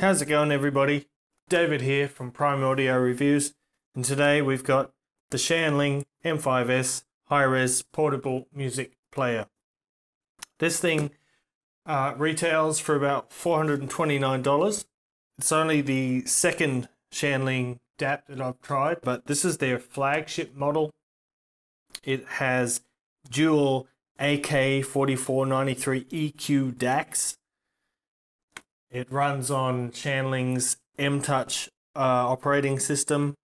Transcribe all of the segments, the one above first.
How's it going, everybody? David here from Prime Audio Reviews, and today we've got the Shanling M5s high-res portable music player. This thing retails for about $429. It's only the second Shanling DAP that I've tried, but this is their flagship model. It has dual AK4493 EQ DACs. It runs on Shanling's M-Touch operating system.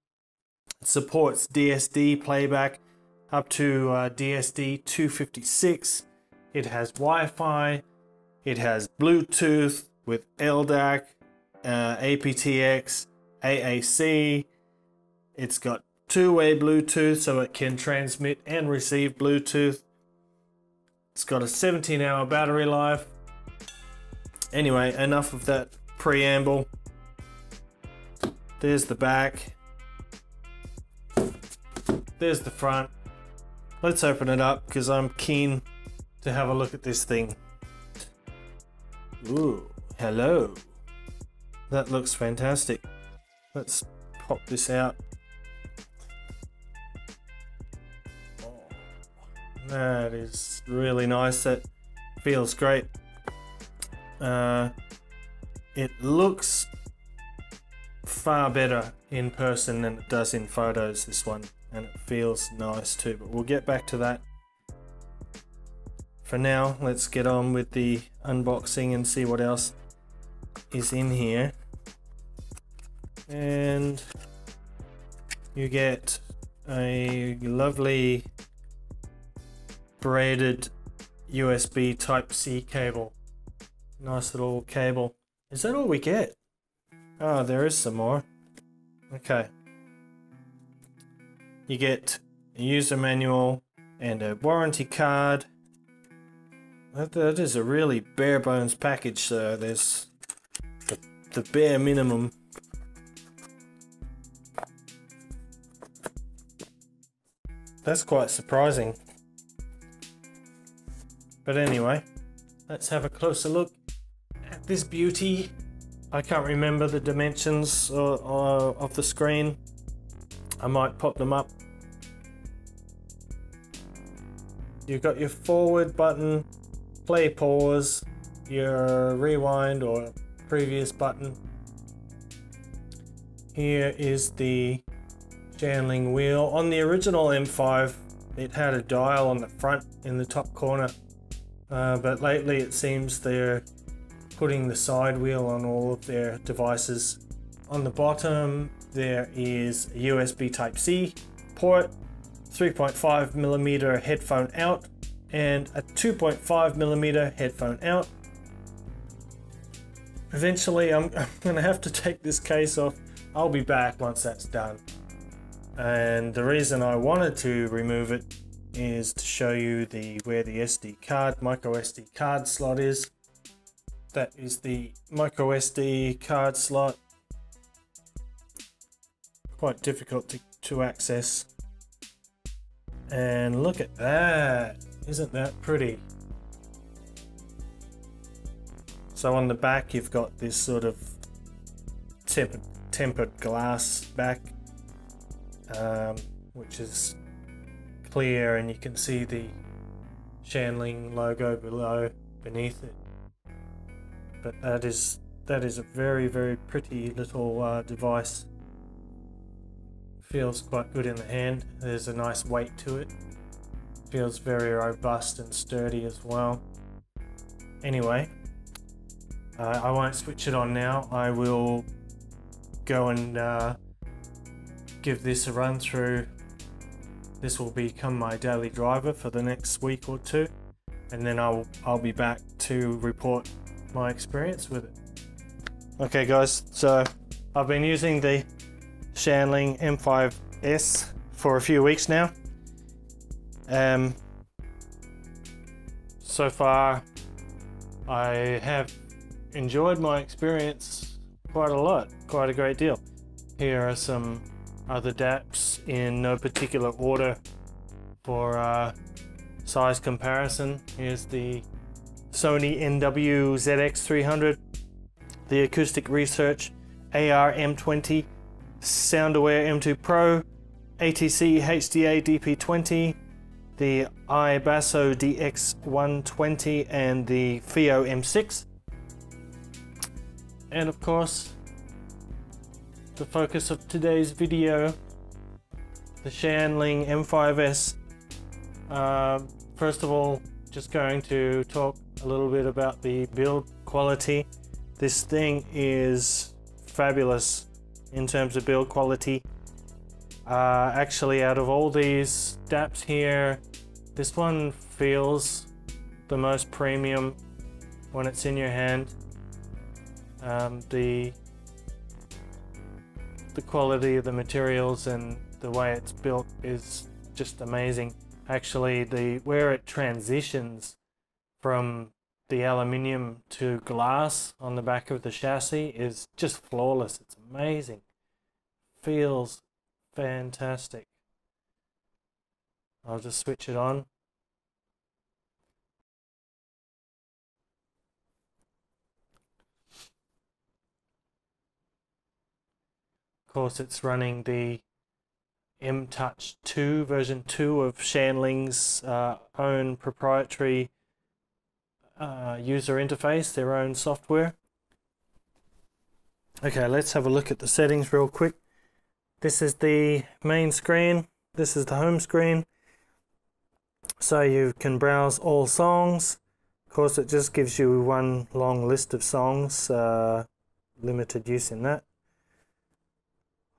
It supports DSD playback up to DSD 256. It has Wi-Fi. It has Bluetooth with LDAC, aptX, AAC. It's got two-way Bluetooth, so it can transmit and receive Bluetooth. It's got a 17-hour battery life. Anyway, enough of that preamble. There's the back. There's the front. Let's open it up because I'm keen to have a look at this thing. Ooh, hello. That looks fantastic. Let's pop this out. Oh, that is really nice. That feels great. It looks far better in person than it does in photos, this one, and it feels nice too, but we'll get back to that. For now, let's get on with the unboxing and see what else is in here. And you get a lovely braided USB Type-C cable. Nice little cable. Is that all we get? Oh, there is some more. Okay. You get a user manual and a warranty card. That is a really bare bones package, so there's the bare minimum. That's quite surprising. But anyway, let's have a closer look at this beauty. I can't remember the dimensions of the screen. I might pop them up. You've got your forward button, play pause, your rewind or previous button. Here is the Shanling wheel. On the original M5, it had a dial on the front in the top corner, but lately it seems they're putting the side wheel on all of their devices. On the bottom there is a USB Type-C port, 3.5mm headphone out, and a 2.5mm headphone out. Eventually I'm going to have to take this case off. I'll be back once that's done. And the reason I wanted to remove it is to show you where the SD card, micro SD card slot is. That is the micro SD card slot. Quite difficult to access. And look at that. Isn't that pretty? So on the back you've got this sort of tempered glass back, which is clear, and you can see the Shanling logo beneath it. But that is a very, very pretty little device. Feels quite good in the hand. There's a nice weight to it. Feels very robust and sturdy as well. Anyway, I won't switch it on now. I will go and give this a run through. This will become my daily driver for the next week or two, and then I'll be back to report my experience with it. Okay guys, so I've been using the Shanling M5s for a few weeks now. So far I have enjoyed my experience quite a lot, quite a great deal. Here are some other DAPs in no particular order for size comparison. Here's the Sony NW ZX300 the Acoustic Research AR M20, SoundAware M2 Pro, ATC HDA DP20, the iBasso DX120 and the FIO M6. And of course, the focus of today's video, the Shanling M5s. First of all, just going to talk a little bit about the build quality. This thing is fabulous in terms of build quality. Actually, out of all these DAPs here, this one feels the most premium when it's in your hand. The quality of the materials and the way it's built is just amazing. Actually, where it transitions from the aluminium to glass on the back of the chassis is just flawless. It's amazing. Feels fantastic. I'll just switch it on. Of course, it's running the M-Touch 2, version 2 of Shanling's own proprietary user interface, their own software. Okay, let's have a look at the settings real quick. This is the main screen. This is the home screen. So you can browse all songs. Of course, it just gives you one long list of songs, limited use in that.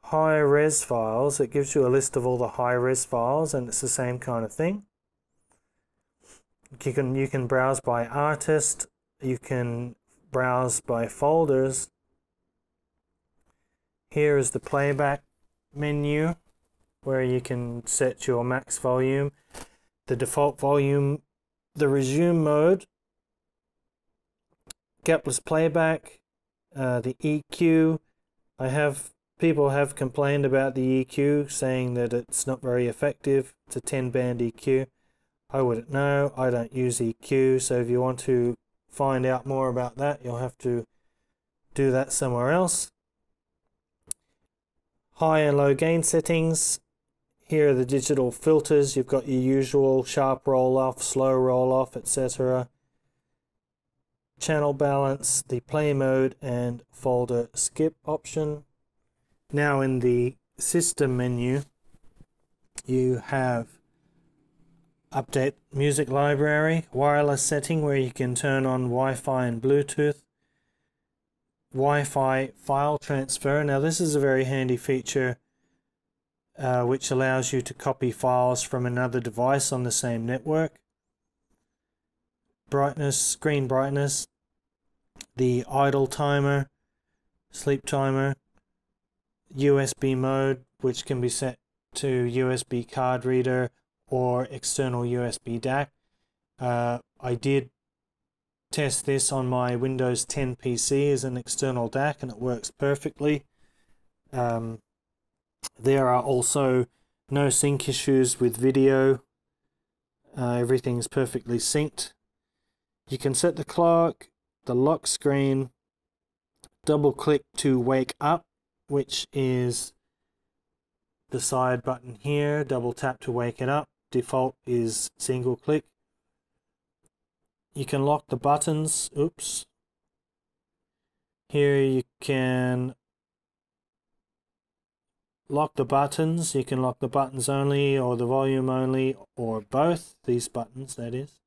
High res files, it gives you a list of all the high res files, and it's the same kind of thing. You can browse by artist, you can browse by folders. Here is the playback menu where you can set your max volume, the default volume, the resume mode, gapless playback, the EQ. People have complained about the EQ, saying that it's not very effective. It's a 10-band EQ. I wouldn't know. I don't use EQ, so if you want to find out more about that, you'll have to do that somewhere else. High and low gain settings. Here are the digital filters. You've got your usual sharp roll-off, slow roll-off, etc. Channel balance, the play mode, and folder skip option. Now in the system menu, you have update music library, wireless setting where you can turn on Wi-Fi and Bluetooth, Wi-Fi file transfer. Now this is a very handy feature which allows you to copy files from another device on the same network. Brightness, screen brightness, the idle timer, sleep timer, USB mode, which can be set to USB card reader or external USB DAC. I did test this on my Windows 10 PC as an external DAC and it works perfectly. There are also no sync issues with video. Everything's perfectly synced. You can set the clock, the lock screen, double click to wake up, which is the side button here. Double tap to wake it up. Default is single click. You can lock the buttons. Oops. Here you can lock the buttons. You can lock the buttons only or the volume only or both. These buttons, that is.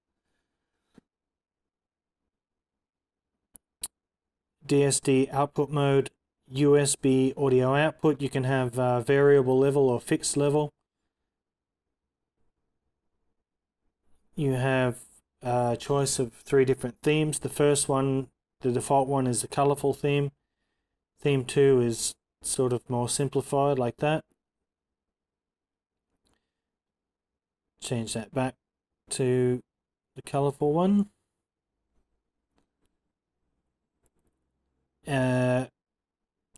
DSD output mode. USB audio output. You can have variable level or fixed level. You have a choice of 3 different themes. The first one, the default one, is a colorful theme. Theme 2 is sort of more simplified, like that. Change that back to the colorful one.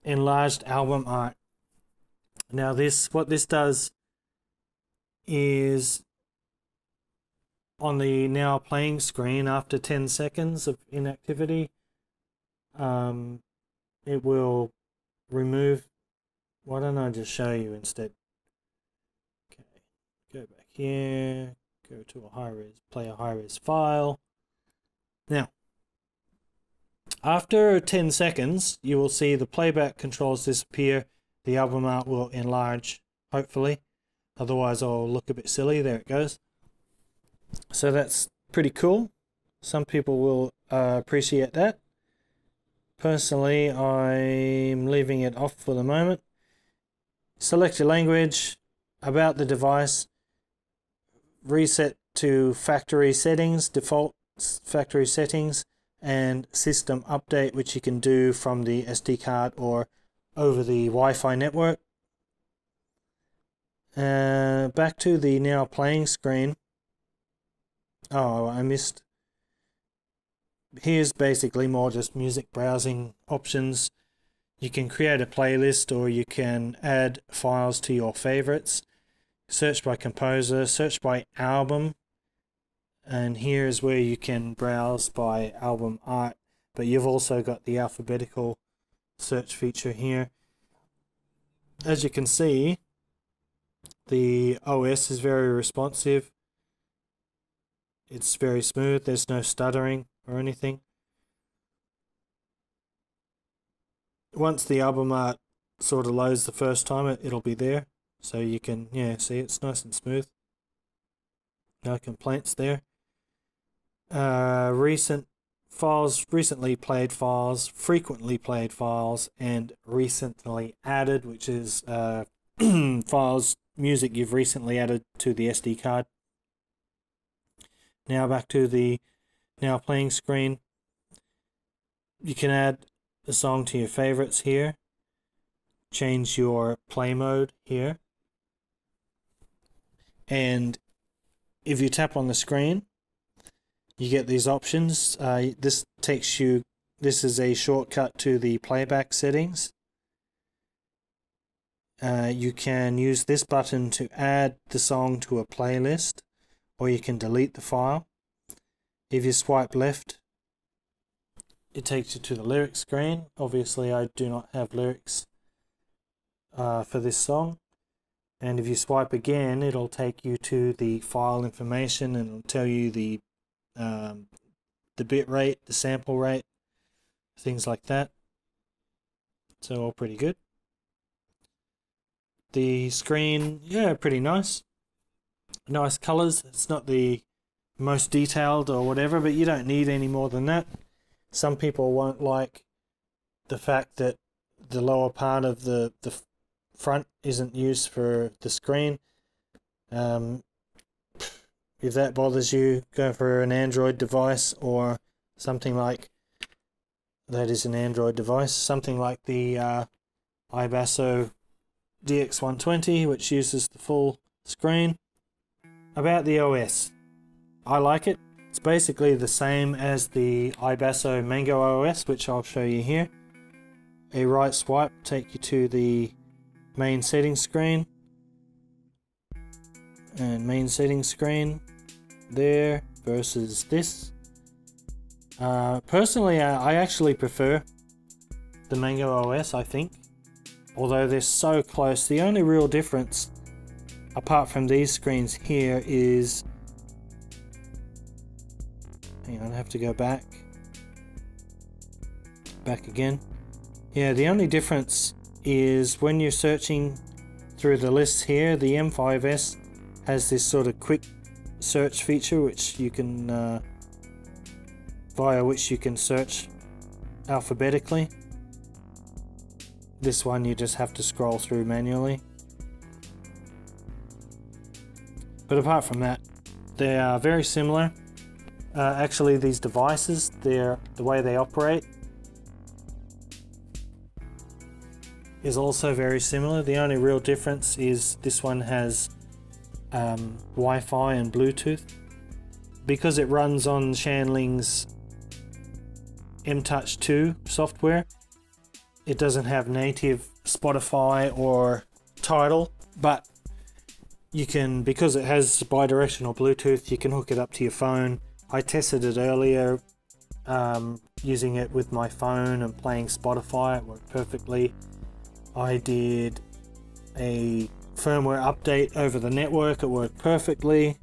Enlarged album art. Now what this does is on the now playing screen after 10 seconds of inactivity, it will remove. Why don't I just show you instead? Okay, go back here, go to a high-res, play a high-res file. Now, after 10 seconds, you will see the playback controls disappear. The album art will enlarge, hopefully. Otherwise, I'll look a bit silly. There it goes. So that's pretty cool. Some people will appreciate that. Personally, I'm leaving it off for the moment. Select your language, about the device, reset to factory settings, default factory settings, and system update, which you can do from the SD card or over the Wi-Fi network. Back to the now playing screen. Oh, I missed. Here's basically more just music browsing options. You can create a playlist, or you can add files to your favorites. Search by composer, search by album, and here is where you can browse by album art, but you've also got the alphabetical search feature here. As you can see, the OS is very responsive. It's very smooth, there's no stuttering or anything. Once the album art sort of loads the first time, it'll be there. So you can, see it's nice and smooth. No complaints there. Recent files, recently played files, frequently played files, and recently added, which is files, music you've recently added to the SD card. Now back to the now playing screen. You can add a song to your favorites here. Change your play mode here. And if you tap on the screen, you get these options. This is a shortcut to the playback settings. You can use this button to add the song to a playlist, or you can delete the file. If you swipe left, it takes you to the lyrics screen. Obviously, I do not have lyrics for this song. And if you swipe again, it'll take you to the file information, and it'll tell you the bit rate, the sample rate, things like that. So all pretty good. The screen, pretty nice. Nice colors. It's not the most detailed or whatever, but you don't need any more than that. Some people won't like the fact that the lower part of the front isn't used for the screen. If that bothers you, go for an Android device or something like that. Is an Android device, something like the iBasso DX120, which uses the full screen. About the OS, I like it. It's basically the same as the iBasso Mango OS, which I'll show you here. A right swipe take you to the main settings screen, and main settings screen there versus this. Personally, I actually prefer the Mango OS, I think, although they're so close. The only real difference apart from these screens here is, hang on, I have to go back again. Yeah, the only difference is when you're searching through the lists here, the M5s has this sort of quick search feature which you can via which you can search alphabetically. This one you just have to scroll through manually. But apart from that, they are very similar. Actually, these devices, the way they operate is also very similar. The only real difference is this one has Wi-Fi and Bluetooth. Because it runs on Shanling's M-Touch 2 software, it doesn't have native Spotify or Tidal, but you can, because it has bidirectional Bluetooth, you can hook it up to your phone. I tested it earlier using it with my phone and playing Spotify. It worked perfectly. I did a firmware update over the network. It worked perfectly.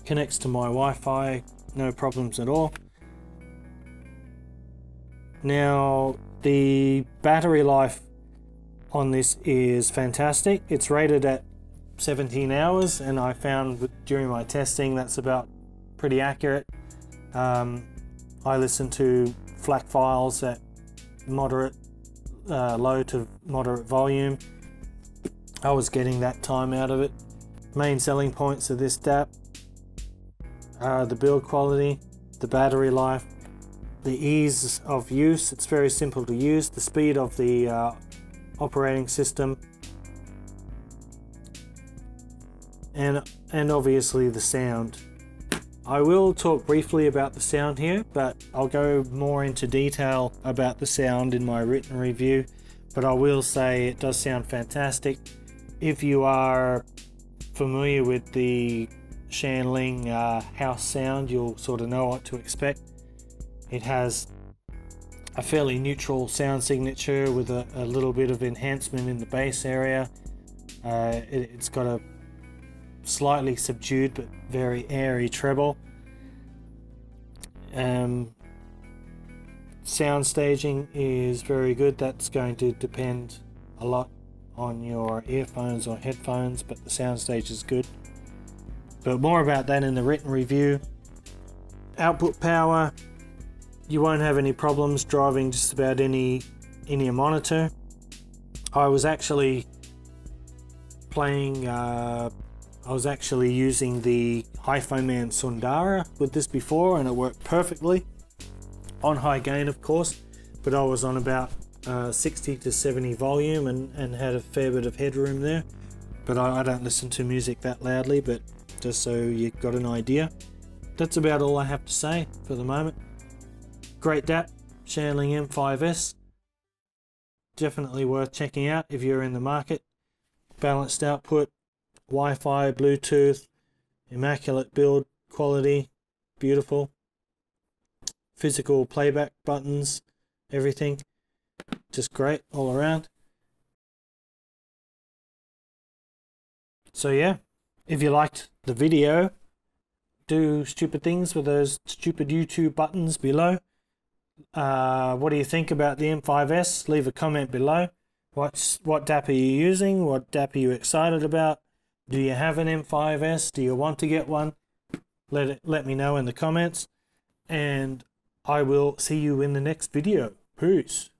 Connects to my Wi-Fi, no problems at all. Now, the battery life on this is fantastic. It's rated at 17 hours, and I found during my testing that's about pretty accurate. I listened to FLAC files at moderate, low to moderate volume. I was getting that time out of it. Main selling points of this DAP are the build quality, the battery life, the ease of use. It's very simple to use. The speed of the operating system, and obviously the sound. I will talk briefly about the sound here, but I'll go more into detail about the sound in my written review. But I will say it does sound fantastic. If you are familiar with the Shanling house sound, you'll sort of know what to expect. It has a fairly neutral sound signature with a little bit of enhancement in the bass area. It's got a slightly subdued but very airy treble. Sound staging is very good. That's going to depend a lot on your earphones or headphones, but the sound stage is good. But more about that in the written review. Output power, you won't have any problems driving just about any monitor. I was actually playing, I was actually using the HiFiMan Sundara with this before, and it worked perfectly on high gain, of course, but I was on about 60 to 70 volume and had a fair bit of headroom there. But I don't listen to music that loudly, but just so you got an idea. That's about all I have to say for the moment. Great DAP, Shanling M5s. Definitely worth checking out if you're in the market. Balanced output, Wi-Fi, Bluetooth, immaculate build quality, beautiful. Physical playback buttons, everything. Just great all around. So yeah, if you liked the video, do stupid things with those stupid YouTube buttons below. What do you think about the M5s? Leave a comment below. What DAP are you using? What DAP are you excited about? Do you have an M5s? Do you want to get one? Let me know in the comments, and I will see you in the next video. Peace.